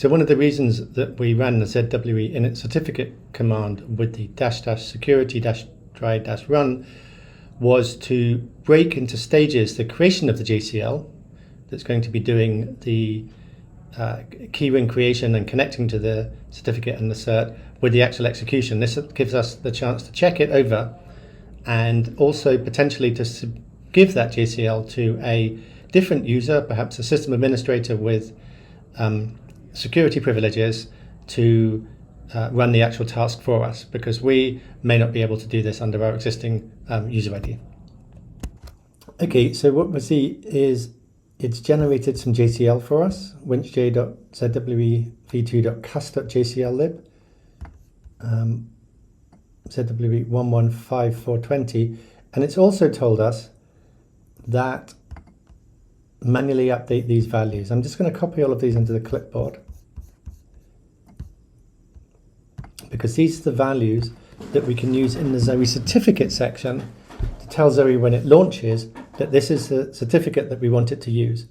So one of the reasons that we ran the ZWE init certificate command with the --security-try-run was to break into stages the creation of the JCL that's going to be doing the keyring creation and connecting to the certificate and the cert with the actual execution. This gives us the chance to check it over and also potentially to give that JCL to a different user, perhaps a system administrator with security privileges, to run the actual task for us, because we may not be able to do this under our existing user ID. Okay, so what we see is it's generated some JCL for us, winchj.zwe v2.cust.jcllib, ZWE 115420, and it's also told us that manually update these values. I'm just going to copy all of these into the clipboard, because these are the values that we can use in the Zowe certificate section to tell Zowe when it launches that this is the certificate that we want it to use.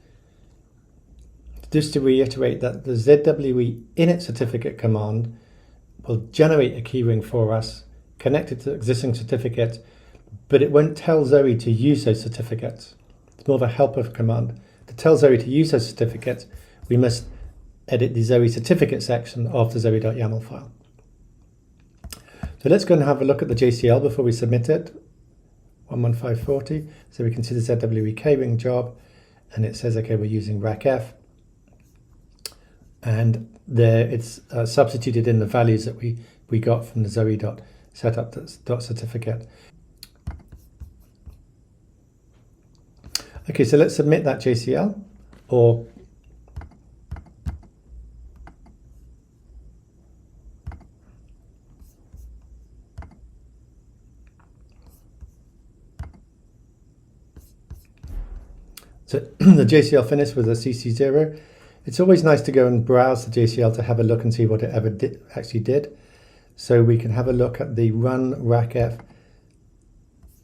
Just to reiterate that the ZWE init certificate command will generate a keyring for us connected to existing certificates, but it won't tell Zowe to use those certificates. It's more of a helper command. To tell Zowe to use those certificates, we must edit the Zowe certificate section of the zowe.yaml file. So let's go and have a look at the JCL before we submit it, 11540. So we can see the ZWE keyring job, and it says, okay, we're using RACF. And there it's substituted in the values that we got from the zowe.setup.certificate. Okay, so let's submit that JCL, or so the JCL finished with a CC0. It's always nice to go and browse the JCL to have a look and see what it actually did. So we can have a look at the run RACF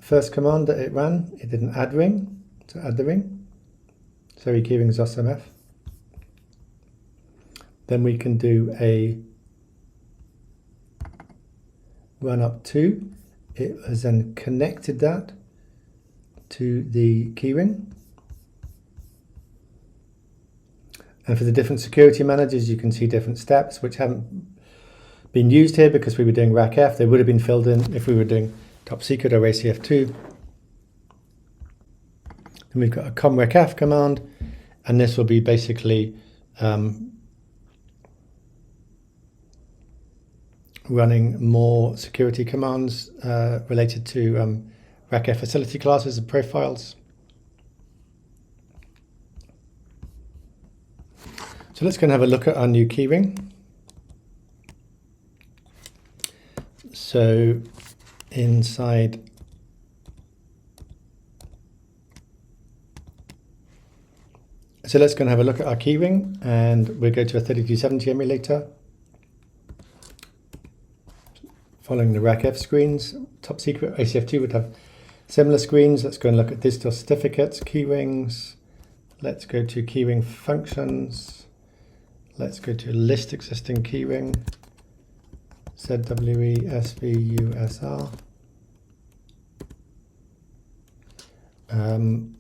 first command that it ran. It did an add ring to add the ring. Zowe keyring zowe.mf. Then we can do a run up to. It has then connected that to the keyring. And for the different security managers, you can see different steps which haven't been used here because we were doing RACF. They would have been filled in if we were doing top secret or ACF2. Then we've got a comRACF command, and this will be basically running more security commands related to RACF facility classes and profiles. So let's go and have a look at our new keyring. So inside let's go and have a look at our keyring, and we'll go to a 3270 emulator. Following the RACF screens, top secret ACF2 would have similar screens. Let's go and look at digital certificates, keyrings. Let's go to keyring functions. Let's go to list existing keyring, ZWE SVUSR.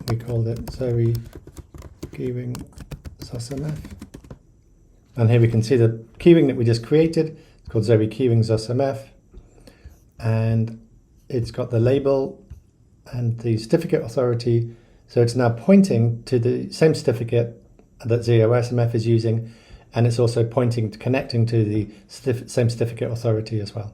We called it Zowe keyring zowe.mf. And here we can see the keyring that we just created. It's called Zowe keyring zowe.mf. And it's got the label and the certificate authority. So it's now pointing to the same certificate that JCERACFKS is using, and it's also pointing to connecting to the same certificate authority as well.